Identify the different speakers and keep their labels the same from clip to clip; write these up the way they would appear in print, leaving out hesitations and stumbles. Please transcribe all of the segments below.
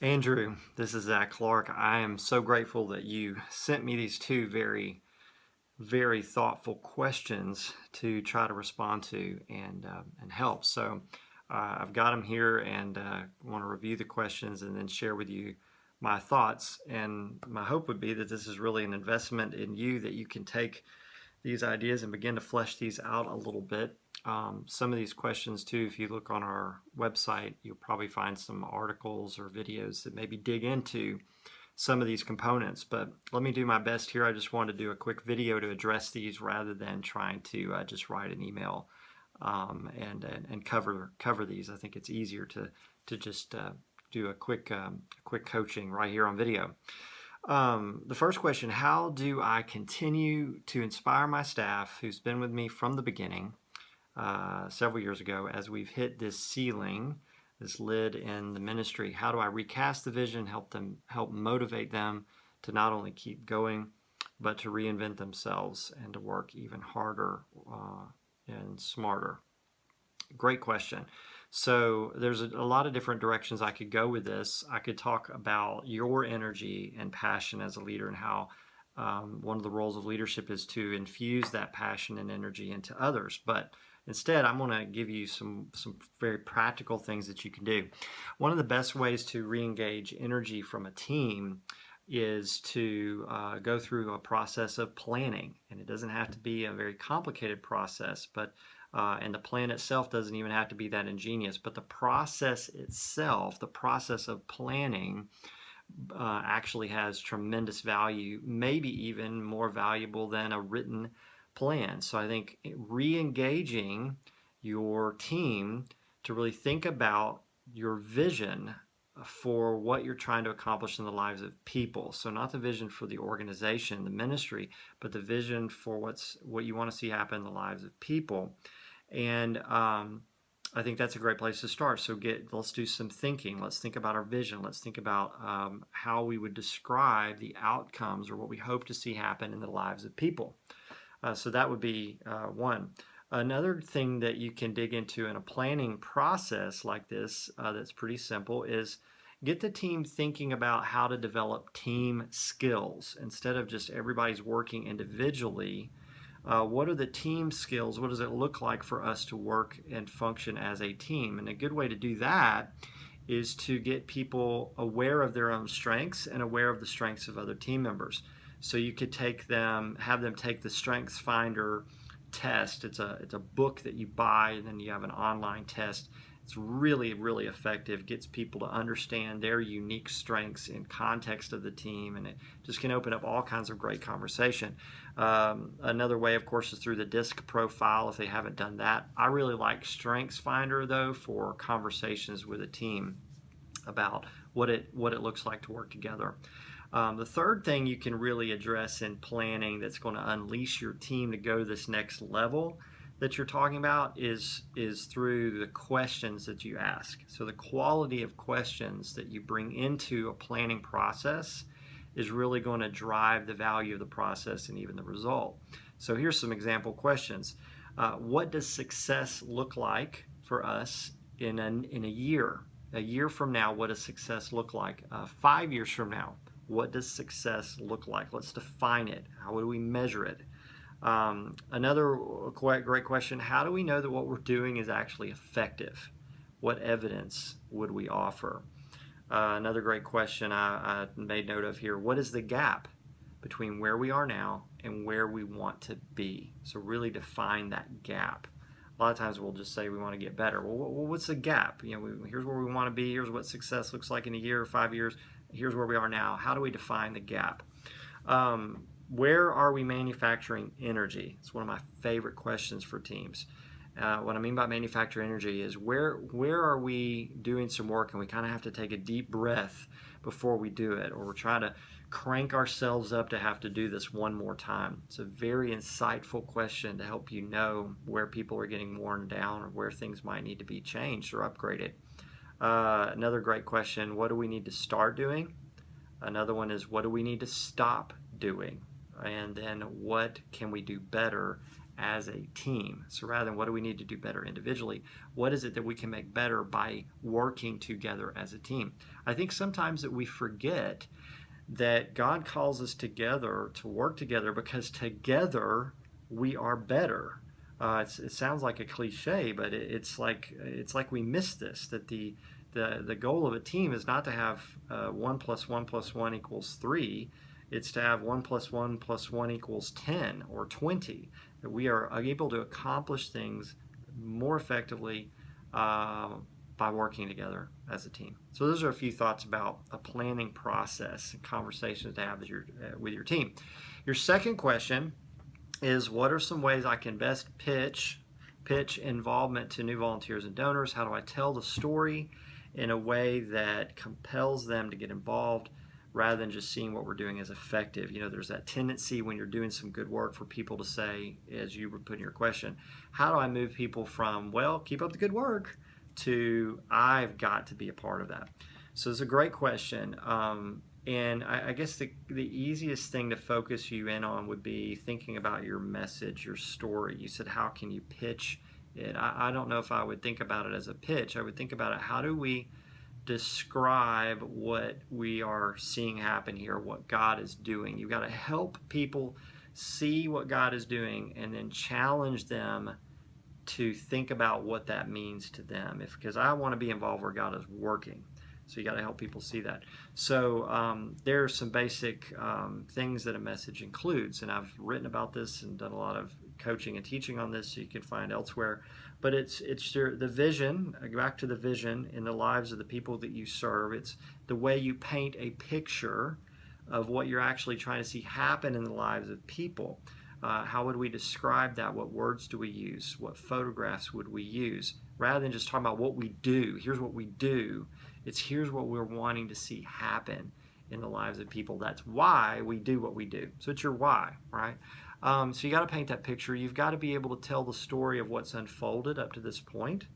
Speaker 1: Andrew, this is Zach Clark. I am so grateful that you sent me these two very thoughtful questions to try to respond to and help. I've got them here and want to review the questions and then share with you my thoughts. And my hope would be that this is really an investment in you, that you can take these ideas and begin to flesh these out a little bit. Some of these questions, too, if you look on our website, you'll probably find some articles or videos that maybe dig into some of these components. But let me do my best here. I just wanted to do a quick video to address these rather than trying to just write an email and cover these. I think it's easier to just do a quick coaching right here on video. The first question: how do I continue to inspire my staff, who's been with me from the beginning, several years ago, as we've hit this ceiling, this lid in the ministry? How do I recast the vision, help motivate them to not only keep going, but to reinvent themselves and to work even harder and smarter? Great question. So there's a lot of different directions I could go with this. I could talk about your energy and passion as a leader, and how one of the roles of leadership is to infuse that passion and energy into others. But instead, I'm going to give you some very practical things that you can do. One of the best ways to re-engage energy from a team is to go through a process of planning. And it doesn't have to be a very complicated process, but and the plan itself doesn't even have to be that ingenious. But the process itself, the process of planning, actually has tremendous value, maybe even more valuable than a written plan. So I think re-engaging your team to really think about your vision for what you're trying to accomplish in the lives of people. So not the vision for the organization, the ministry, but the vision for what you want to see happen in the lives of people. And I think that's a great place to start. So let's do some thinking. Let's think about our vision. Let's think about how we would describe the outcomes or what we hope to see happen in the lives of people. So that would be one. Another thing that you can dig into in a planning process like this that's pretty simple is get the team thinking about how to develop team skills. Instead of just everybody's working individually, what are the team skills? What does it look like for us to work and function as a team? And a good way to do that is to get people aware of their own strengths and aware of the strengths of other team members. So you could have them take the Strengths Finder test. It's a book that you buy, and then you have an online test. It's really effective. Gets people to understand their unique strengths in context of the team, and it just can open up all kinds of great conversation. Another way, of course, is through the DISC profile. If they haven't done that, I really like Strengths Finder though for conversations with a team about what it looks like to work together. The third thing you can really address in planning that's going to unleash your team to go to this next level that you're talking about is through the questions that you ask. So the quality of questions that you bring into a planning process is really going to drive the value of the process and even the result. So here's some example questions. What does success look like for us in a year? A year from now, what does success look like? 5 years from now, what does success look like? Let's define it. How would we measure it? Another great question: how do we know that what we're doing is actually effective? What evidence would we offer? Another great question I made note of here: what is the gap between where we are now and where we want to be? So really define that gap. A lot of times we'll just say we want to get better. Well, what's the gap? Here's where we want to be. Here's what success looks like in a year or 5 years. Here's where we are now. How do we define the gap? Where are we manufacturing energy? It's one of my favorite questions for teams. What I mean by manufacture energy is where are we doing some work and we kind of have to take a deep breath before we do it, or we're trying to crank ourselves up to have to do this one more time. It's a very insightful question to help you know where people are getting worn down or where things might need to be changed or upgraded. Another great question: what do we need to start doing? Another one is, what do we need to stop doing? And then what can we do better as a team. So rather than what do we need to do better individually, what is it that we can make better by working together as a team? I think sometimes that we forget that God calls us together to work together because together we are better. It sounds like a cliche, but it's like we miss this. That the goal of a team is not to have 1 + 1 + 1 = 3. It's to have 1 + 1 + 1 = 10 or 20. That we are able to accomplish things more effectively by working together as a team. So those are a few thoughts about a planning process and conversations to have with your team. Your second question is, what are some ways I can best pitch involvement to new volunteers and donors? How do I tell the story in a way that compels them to get involved rather than just seeing what we're doing as effective? There's that tendency when you're doing some good work for people to say, as you were putting your question, how do I move people from, well, keep up the good work, to I've got to be a part of that? So it's a great question. And I guess the easiest thing to focus you in on would be thinking about your message, your story. You said, how can you pitch it? I don't know if I would think about it as a pitch. I would think about it, how do we describe what we are seeing happen here, what God is doing? You've got to help people see what God is doing and then challenge them to think about what that means to them. Because I want to be involved where God is working. So you got to help people see that. So there are some basic things that a message includes, and I've written about this and done a lot of coaching and teaching on this, so you can find elsewhere. But it's the vision. Back to the vision in the lives of the people that you serve. It's the way you paint a picture of what you're actually trying to see happen in the lives of people. How would we describe that? What words do we use? What photographs would we use? Rather than just talking about what we do, here's what we do. It's here's what we're wanting to see happen in the lives of people. That's why we do what we do. So it's your why, right? So you got to paint that picture. You've got to be able to tell the story of what's unfolded up to this point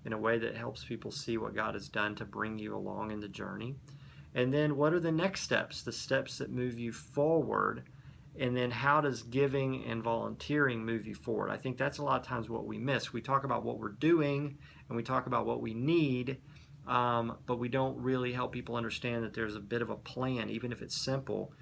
Speaker 1: in a way that helps people see what God has done to bring you along in the journey. And then what are the next steps, the steps that move you forward? And then how does giving and volunteering move you forward? I think that's a lot of times what we miss. We talk about what we're doing and we talk about what we need, but we don't really help people understand that there's a bit of a plan, even if it's simple.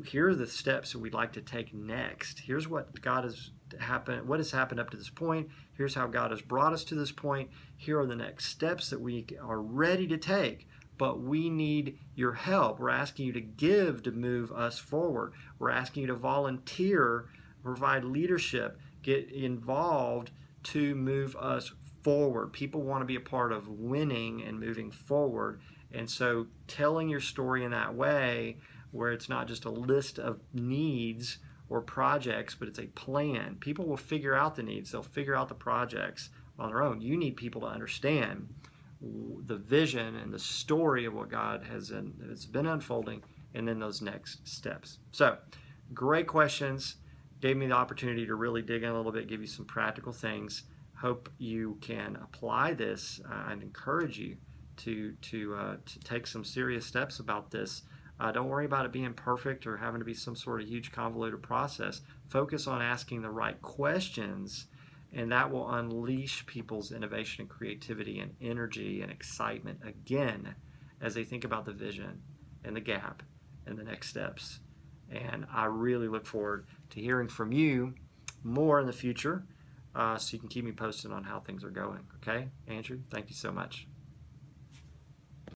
Speaker 1: Here are the steps that we'd like to take next. Here's what has happened up to this point. Here's how God has brought us to this point. Here are the next steps that we are ready to take. But we need your help. We're asking you to give to move us forward. We're asking you to volunteer, provide leadership, get involved to move us forward. People want to be a part of winning and moving forward. And so telling your story in that way, where it's not just a list of needs or projects, but it's a plan. People will figure out the needs. They'll figure out the projects on their own. You need people to understand the vision and the story of what God has been unfolding, and then those next steps. So, great questions. Gave me the opportunity to really dig in a little bit, give you some practical things. Hope you can apply this and encourage you to take some serious steps about this. Don't worry about it being perfect or having to be some sort of huge convoluted process. Focus on asking the right questions, and that will unleash people's innovation and creativity and energy and excitement again as they think about the vision and the gap and the next steps. And I really look forward to hearing from you more in the future, so you can keep me posted on how things are going. Okay, Andrew, thank you so much.